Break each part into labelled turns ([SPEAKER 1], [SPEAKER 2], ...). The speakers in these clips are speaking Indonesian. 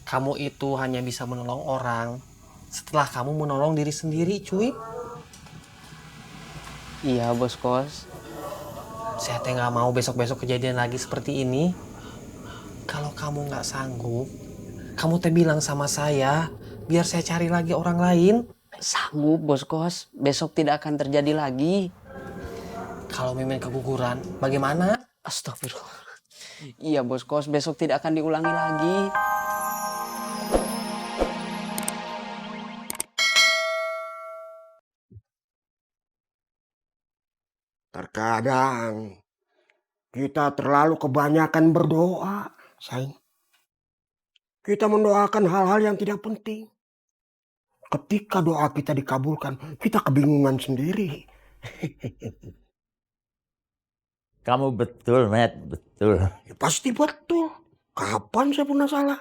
[SPEAKER 1] Kamu itu hanya bisa menolong orang setelah kamu menolong diri sendiri, cuy.
[SPEAKER 2] Iya, Bos Kos.
[SPEAKER 1] Saya teh nggak mau besok-besok kejadian lagi seperti ini. Kalau kamu nggak sanggup, kamu teh bilang sama saya, biar saya cari lagi orang lain.
[SPEAKER 2] Sanggup, Bos Kos. Besok tidak akan terjadi lagi.
[SPEAKER 1] Kalau Mimin keguguran, bagaimana?
[SPEAKER 2] Astagfirullah. Iya, Bos Kos. Besok tidak akan diulangi lagi.
[SPEAKER 3] Terkadang kita terlalu kebanyakan berdoa, sayang. Kita mendoakan hal-hal yang tidak penting. Ketika doa kita dikabulkan, kita kebingungan sendiri.
[SPEAKER 4] Kamu betul, Matt, betul.
[SPEAKER 3] Ya, pasti betul. Kapan saya pernah salah?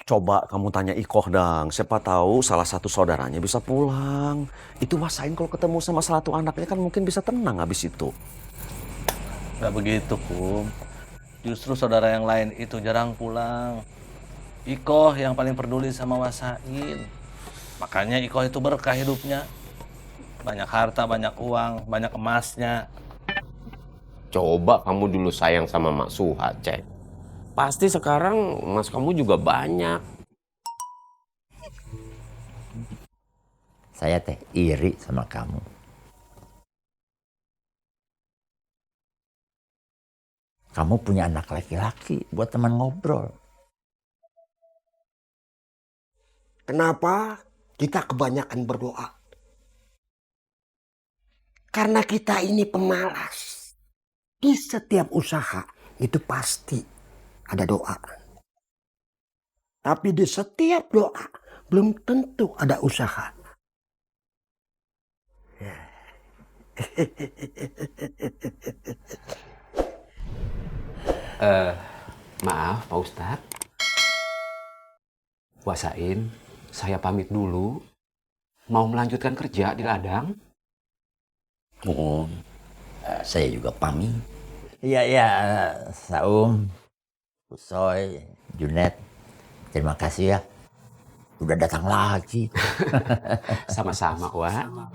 [SPEAKER 5] Coba kamu tanya Ikoh dang, siapa tahu salah satu saudaranya bisa pulang. Itu masain kalau ketemu sama salah satu anaknya kan mungkin bisa tenang habis itu.
[SPEAKER 6] Gak begitu, Kum. Justru saudara yang lain itu jarang pulang. Ikoh yang paling peduli sama Wasain. Makanya Ikoh itu berkah hidupnya. Banyak harta, banyak uang, banyak emasnya.
[SPEAKER 7] Coba kamu dulu sayang sama Mak Suha, cek. Pasti sekarang emas kamu juga banyak.
[SPEAKER 4] Saya teh iri sama kamu. Kamu punya anak laki-laki buat teman ngobrol.
[SPEAKER 3] Kenapa kita kebanyakan berdoa? Karena kita ini pemalas. Di setiap usaha itu pasti ada doa. Tapi di setiap doa belum tentu ada usaha.
[SPEAKER 7] Maaf Pak Ustadz. Wasain, saya pamit dulu. Mau melanjutkan kerja di ladang.
[SPEAKER 4] Oh, saya juga pamit. Iya, iya, Saum, Usoy, Junet, terima kasih ya. Udah datang lagi.
[SPEAKER 7] Sama-sama, Wak.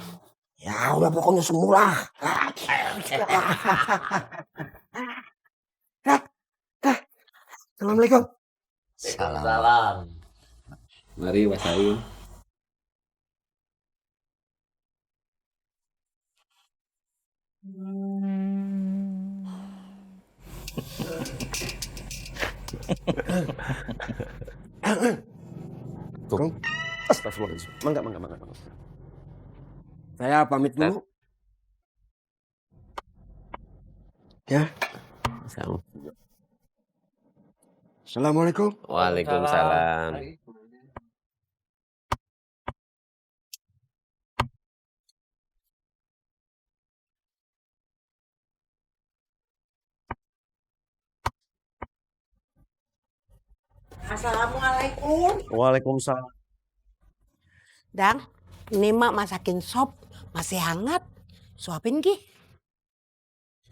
[SPEAKER 3] Ya udah pokoknya semula. Assalamualaikum.
[SPEAKER 4] Salam.
[SPEAKER 7] Mari Wasain.
[SPEAKER 3] Tuh.
[SPEAKER 5] Astagfirullahaladzim. Mangga.
[SPEAKER 3] Saya pamit dulu. Ya. Assalamualaikum.
[SPEAKER 7] Waalaikumsalam.
[SPEAKER 8] Assalamualaikum.
[SPEAKER 5] Waalaikumsalam.
[SPEAKER 8] Dang, ini mak masakin sop, masih hangat. Suapin Ki.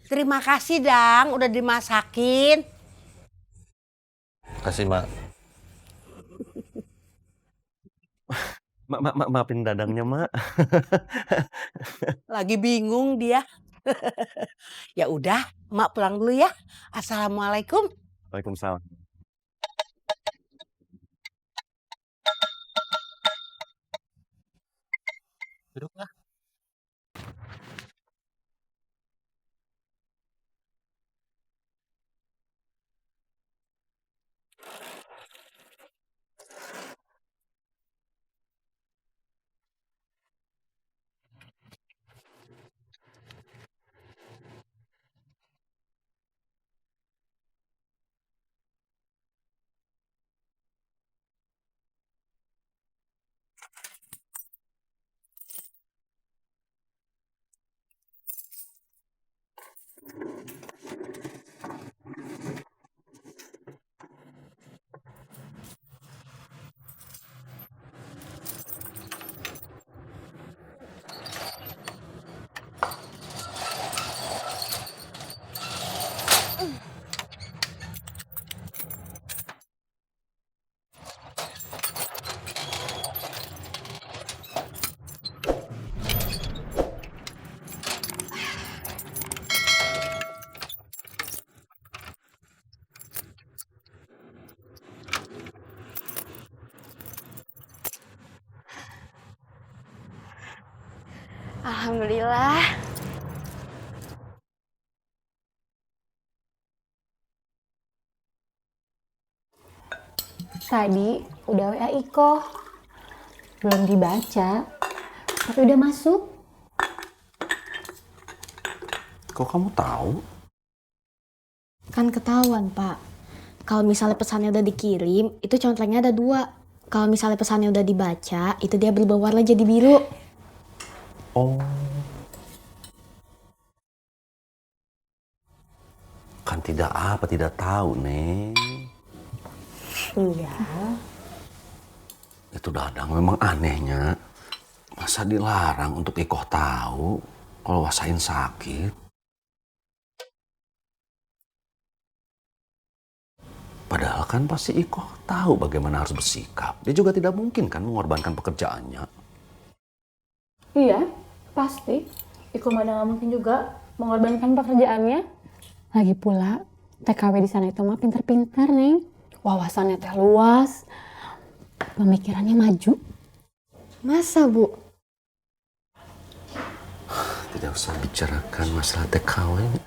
[SPEAKER 8] Terima kasih Dang, udah dimasakin.
[SPEAKER 6] Kasih, Mak.
[SPEAKER 5] Maafin dadangnya, Mak.
[SPEAKER 8] Lagi bingung dia. Ya udah, mak pulang dulu ya. Assalamualaikum.
[SPEAKER 5] Waalaikumsalam.
[SPEAKER 1] Duduklah.
[SPEAKER 9] Alhamdulillah.
[SPEAKER 10] Tadi udah WA Iko. Belum dibaca, tapi udah masuk.
[SPEAKER 5] Kok kamu tahu?
[SPEAKER 9] Kan ketahuan, Pak. Kalau misalnya pesannya udah dikirim, itu contrengnya ada 2. Kalau misalnya pesannya udah dibaca, itu dia berubah warna jadi biru.
[SPEAKER 5] Oh. Kan tidak tahu, Neng.
[SPEAKER 10] Iya.
[SPEAKER 5] Itu Dadang memang anehnya. Masa dilarang untuk Ikoh tahu kalau Wasain sakit? Padahal kan pasti Ikoh tahu bagaimana harus bersikap. Dia juga tidak mungkin kan mengorbankan pekerjaannya.
[SPEAKER 10] Iya, pasti. Iko mana nggak mungkin juga mengorbankan pekerjaannya. Lagi pula, TKW di sana itu mah pinter-pinter, Neng. Wawasannya teh luas, pemikirannya maju.
[SPEAKER 9] Masa, Bu?
[SPEAKER 5] Tidak usah bicarakan masalah TKW.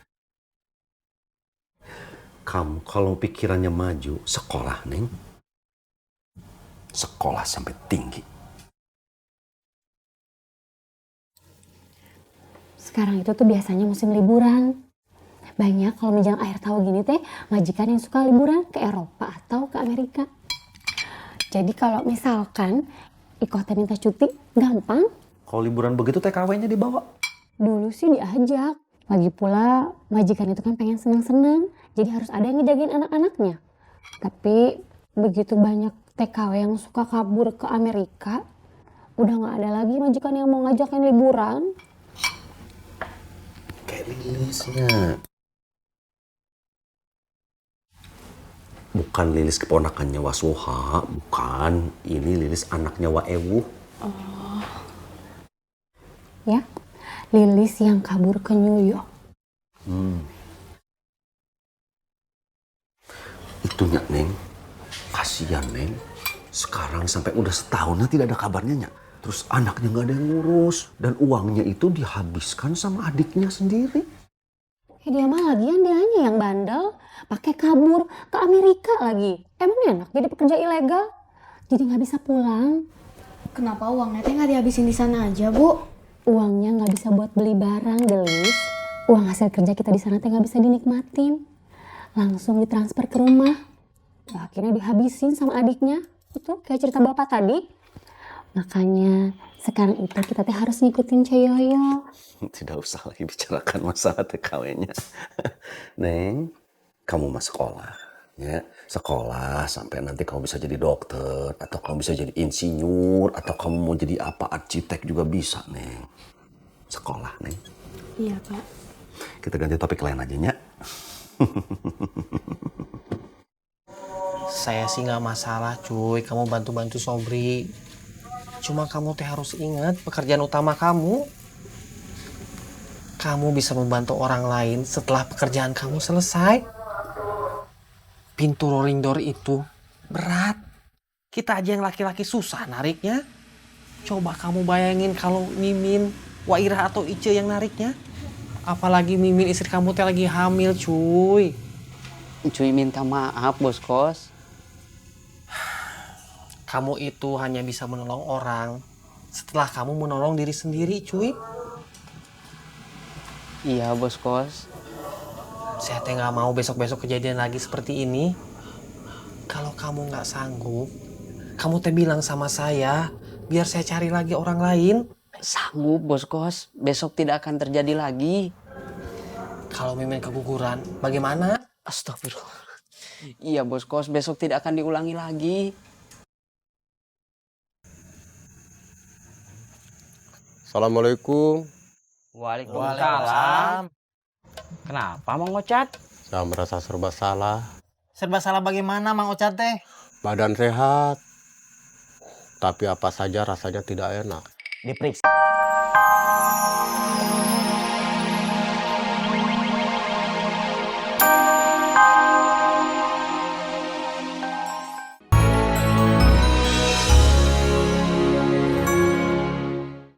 [SPEAKER 5] Kamu kalau pikirannya maju, sekolah, Neng. Sekolah sampai tinggi.
[SPEAKER 10] Sekarang itu tuh biasanya musim liburan. Banyak kalau menjelang akhir tahun gini teh, majikan yang suka liburan ke Eropa atau ke Amerika. Jadi kalau misalkan Iko teh minta cuti, gampang.
[SPEAKER 5] Kalau liburan begitu TKW-nya dibawa.
[SPEAKER 10] Dulu sih diajak. Lagi pula majikan itu kan pengen senang-senang. Jadi harus ada yang ngejagain anak-anaknya. Tapi begitu banyak TKW yang suka kabur ke Amerika, udah gak ada lagi majikan yang mau ngajakin liburan.
[SPEAKER 5] Kayak Lilisnya. Bukan Lilis keponakannya Wasuha, bukan. Ini Lilis anaknya Waewuh.
[SPEAKER 10] Oh. Ya, Lilis yang kabur ke New York.
[SPEAKER 5] Itunya, Neng. Kasihan, Neng. Sekarang sampai udah setahunnya tidak ada kabarnya, Nyak. Terus anaknya nggak ada yang ngurus. Dan uangnya itu dihabiskan sama adiknya sendiri.
[SPEAKER 10] Dia mah lagian dianya yang bandel. Pakai kabur ke Amerika lagi. Emang enak jadi pekerja ilegal? Jadi nggak bisa pulang.
[SPEAKER 9] Kenapa uangnya teh nggak dihabisin di sana aja, Bu?
[SPEAKER 10] Uangnya nggak bisa buat beli barang, Delis. Uang hasil kerja kita di sana teh nggak bisa dinikmatin. Langsung ditransfer ke rumah. Nah, akhirnya dihabisin sama adiknya. Itu kayak cerita bapak tadi. Makanya sekarang itu kita teh harus ngikutin Coyoyo.
[SPEAKER 5] Tidak usah lagi bicarakan masalah TKW-nya. Neng, kamu mah sekolah. Ya, sekolah sampai nanti kamu bisa jadi dokter, atau kamu bisa jadi insinyur, atau kamu mau jadi apa, arsitek juga bisa, Neng. Sekolah, Neng.
[SPEAKER 9] Iya, Pak.
[SPEAKER 5] Kita ganti topik lain aja, Nyak.
[SPEAKER 1] Saya sih nggak masalah, cuy. Kamu bantu-bantu Sobri. Cuma kamu teh harus ingat pekerjaan utama kamu. Kamu bisa membantu orang lain setelah pekerjaan kamu selesai. Pintu rolling door itu berat. Kita aja yang laki-laki susah nariknya. Coba kamu bayangin kalau Mimin, Wairah atau Ice yang nariknya. Apalagi Mimin istri kamu teh lagi hamil, cuy.
[SPEAKER 2] Cuy minta maaf, Bos Kos.
[SPEAKER 1] Kamu itu hanya bisa menolong orang setelah kamu menolong diri sendiri, cuy.
[SPEAKER 2] Iya, Bos Kos.
[SPEAKER 1] Saya teh nggak mau besok-besok kejadian lagi seperti ini. Kalau kamu nggak sanggup, kamu teh bilang sama saya, biar saya cari lagi orang lain.
[SPEAKER 2] Sanggup, Bos Kos. Besok tidak akan terjadi lagi.
[SPEAKER 1] Kalau Mimin keguguran, bagaimana?
[SPEAKER 2] Astagfirullah. Iya, Bos Kos. Besok tidak akan diulangi lagi.
[SPEAKER 11] Assalamualaikum.
[SPEAKER 12] Waalaikumsalam. Kenapa Mang Ocat?
[SPEAKER 11] Saya merasa serba salah.
[SPEAKER 12] Serba salah bagaimana Mang Ocat teh?
[SPEAKER 11] Badan sehat, tapi apa saja rasanya tidak enak.
[SPEAKER 12] Diperiksa.